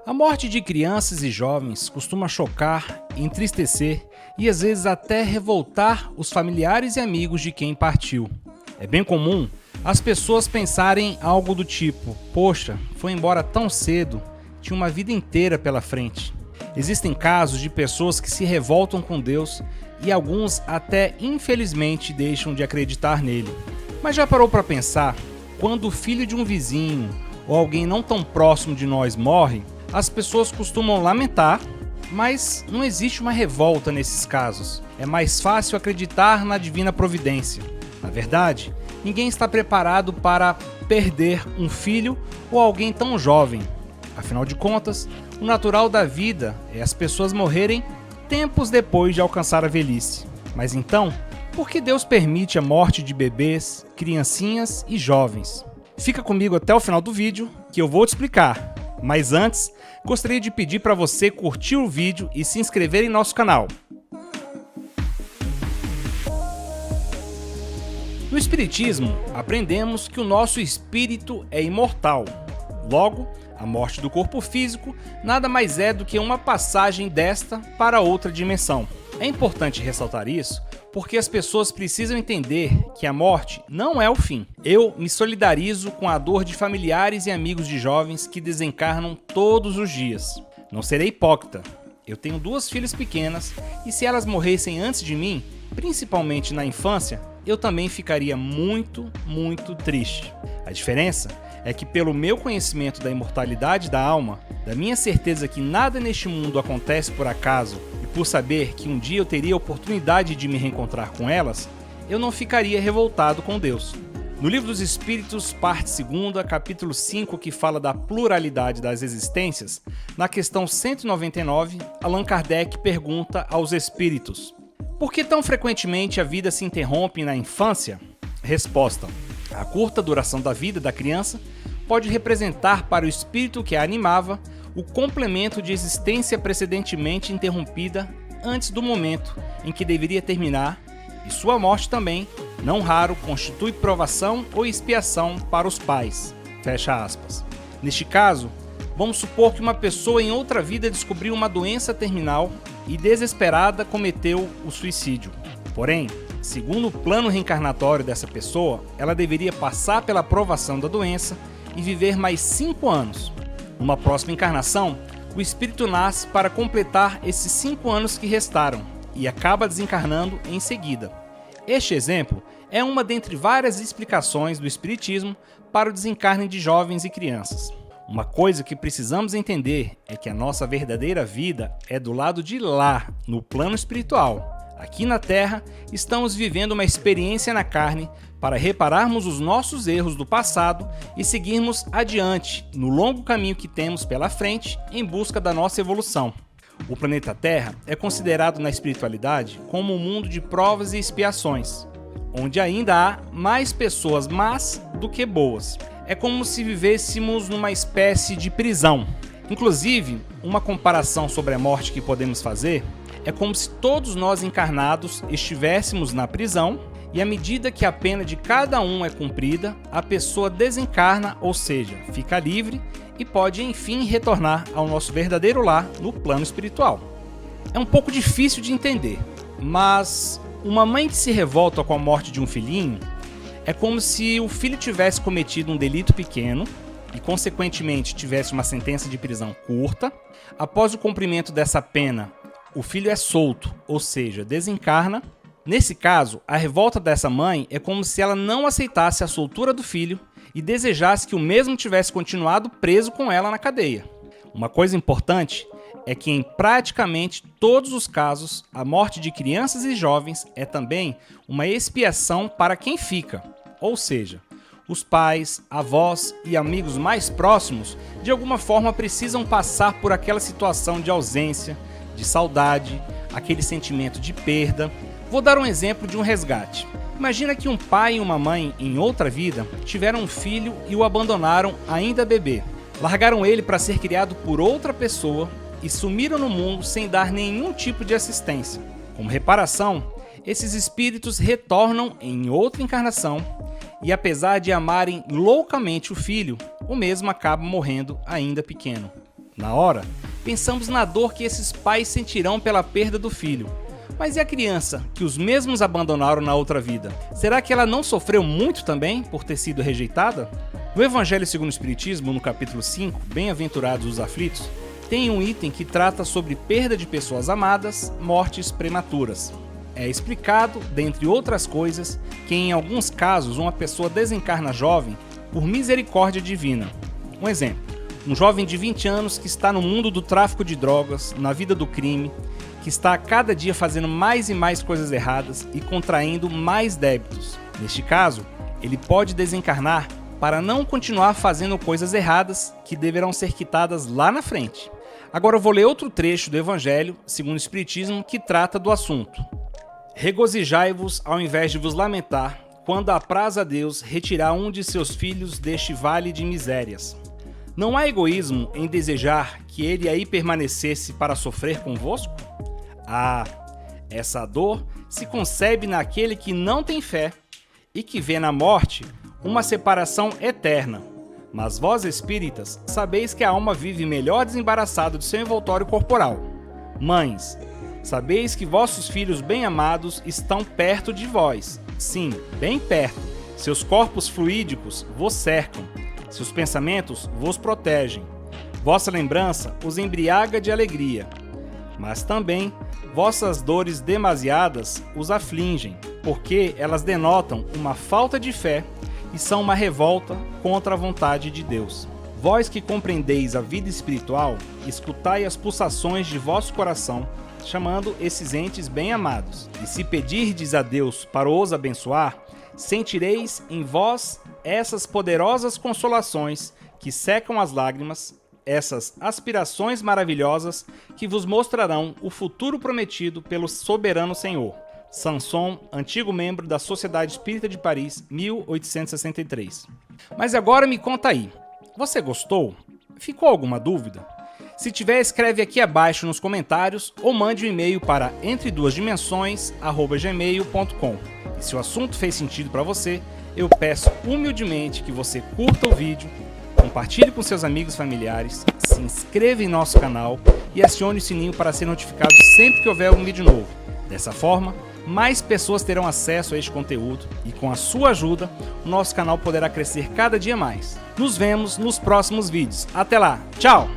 A morte de crianças e jovens costuma chocar, entristecer e às vezes até revoltar os familiares e amigos de quem partiu. É bem comum as pessoas pensarem algo do tipo: poxa, foi embora tão cedo, tinha uma vida inteira pela frente. Existem casos de pessoas que se revoltam com Deus e alguns até infelizmente deixam de acreditar nele. Mas já parou para pensar, quando o filho de um vizinho ou alguém não tão próximo de nós morre, as pessoas costumam lamentar, mas não existe uma revolta nesses casos. É mais fácil acreditar na divina providência. Na verdade, ninguém está preparado para perder um filho ou alguém tão jovem. Afinal de contas, o natural da vida é as pessoas morrerem tempos depois de alcançar a velhice. Mas então, por que Deus permite a morte de bebês, criancinhas e jovens? Fica comigo até o final do vídeo que eu vou te explicar. Mas antes, gostaria de pedir para você curtir o vídeo e se inscrever em nosso canal. No Espiritismo, aprendemos que o nosso espírito é imortal. Logo, a morte do corpo físico nada mais é do que uma passagem desta para outra dimensão. É importante ressaltar isso porque as pessoas precisam entender que a morte não é o fim. Eu me solidarizo com a dor de familiares e amigos de jovens que desencarnam todos os dias. Não serei hipócrita. Eu tenho 2 filhas pequenas e se elas morressem antes de mim, principalmente na infância, eu também ficaria muito triste. A diferença é que pelo meu conhecimento da imortalidade da alma, da minha certeza que nada neste mundo acontece por acaso e por saber que um dia eu teria a oportunidade de me reencontrar com elas, eu não ficaria revoltado com Deus. No Livro dos Espíritos, parte 2ª, capítulo 5, que fala da pluralidade das existências, na questão 199, Allan Kardec pergunta aos espíritos: por que tão frequentemente a vida se interrompe na infância? Resposta: a curta duração da vida da criança pode representar para o espírito que a animava o complemento de existência precedentemente interrompida antes do momento em que deveria terminar, e sua morte também, não raro, constitui provação ou expiação para os pais. Fecha aspas. Neste caso, vamos supor que uma pessoa em outra vida descobriu uma doença terminal e, desesperada, cometeu o suicídio. Porém, segundo o plano reencarnatório dessa pessoa, ela deveria passar pela provação da doença e viver mais 5 anos. Numa próxima encarnação, o espírito nasce para completar esses 5 anos que restaram e acaba desencarnando em seguida. Este exemplo é uma dentre várias explicações do Espiritismo para o desencarne de jovens e crianças. Uma coisa que precisamos entender é que a nossa verdadeira vida é do lado de lá, no plano espiritual. Aqui na Terra, estamos vivendo uma experiência na carne para repararmos os nossos erros do passado e seguirmos adiante no longo caminho que temos pela frente em busca da nossa evolução. O planeta Terra é considerado na espiritualidade como um mundo de provas e expiações, onde ainda há mais pessoas más do que boas. É como se vivêssemos numa espécie de prisão. Inclusive, uma comparação sobre a morte que podemos fazer é como se todos nós encarnados estivéssemos na prisão e à medida que a pena de cada um é cumprida, a pessoa desencarna, ou seja, fica livre e pode enfim retornar ao nosso verdadeiro lar no plano espiritual. É um pouco difícil de entender, mas uma mãe que se revolta com a morte de um filhinho é como se o filho tivesse cometido um delito pequeno e, consequentemente, tivesse uma sentença de prisão curta. Após o cumprimento dessa pena, o filho é solto, ou seja, desencarna. Nesse caso, a revolta dessa mãe é como se ela não aceitasse a soltura do filho e desejasse que o mesmo tivesse continuado preso com ela na cadeia. Uma coisa importante é que em praticamente todos os casos, a morte de crianças e jovens é também uma expiação para quem fica, ou seja, os pais, avós e amigos mais próximos de alguma forma precisam passar por aquela situação de ausência, de saudade, aquele sentimento de perda. Vou dar um exemplo de um resgate. Imagina que um pai e uma mãe em outra vida tiveram um filho e o abandonaram ainda bebê. Largaram ele para ser criado por outra pessoa e sumiram no mundo sem dar nenhum tipo de assistência. Como reparação, esses espíritos retornam em outra encarnação e, apesar de amarem loucamente o filho, o mesmo acaba morrendo ainda pequeno. Na hora, pensamos na dor que esses pais sentirão pela perda do filho. Mas e a criança que os mesmos abandonaram na outra vida? Será que ela não sofreu muito também por ter sido rejeitada? No Evangelho segundo o Espiritismo, no capítulo 5, Bem-aventurados os aflitos, tem um item que trata sobre perda de pessoas amadas, mortes prematuras. É explicado, dentre outras coisas, que em alguns casos uma pessoa desencarna jovem por misericórdia divina. Um exemplo, um jovem de 20 anos que está no mundo do tráfico de drogas, na vida do crime, que está a cada dia fazendo mais e mais coisas erradas e contraindo mais débitos. Neste caso, ele pode desencarnar para não continuar fazendo coisas erradas que deverão ser quitadas lá na frente. Agora eu vou ler outro trecho do Evangelho, segundo o Espiritismo, que trata do assunto. Regozijai-vos ao invés de vos lamentar, quando apraz a Deus retirar um de seus filhos deste vale de misérias. Não há egoísmo em desejar que ele aí permanecesse para sofrer convosco? Ah, essa dor se concebe naquele que não tem fé e que vê na morte uma separação eterna. Mas vós, espíritas, sabeis que a alma vive melhor desembaraçada do seu envoltório corporal. Mães, sabeis que vossos filhos bem-amados estão perto de vós. Sim, bem perto. Seus corpos fluídicos vos cercam. Seus pensamentos vos protegem. Vossa lembrança os embriaga de alegria. Mas também vossas dores demasiadas os afligem, porque elas denotam uma falta de fé e são uma revolta contra a vontade de Deus. Vós que compreendeis a vida espiritual, escutai as pulsações de vosso coração, chamando esses entes bem-amados. E se pedirdes a Deus para os abençoar, sentireis em vós essas poderosas consolações que secam as lágrimas, essas aspirações maravilhosas que vos mostrarão o futuro prometido pelo soberano Senhor. Sanson, antigo membro da Sociedade Espírita de Paris, 1863. Mas agora me conta aí, você gostou? Ficou alguma dúvida? Se tiver, escreve aqui abaixo nos comentários ou mande um e-mail para entreduasdimensões@gmail.com. E se o assunto fez sentido para você, eu peço humildemente que você curta o vídeo, compartilhe com seus amigos e familiares, se inscreva em nosso canal e acione o sininho para ser notificado sempre que houver um vídeo novo. Dessa forma, mais pessoas terão acesso a este conteúdo e com a sua ajuda, o nosso canal poderá crescer cada dia mais. Nos vemos nos próximos vídeos. Até lá, tchau!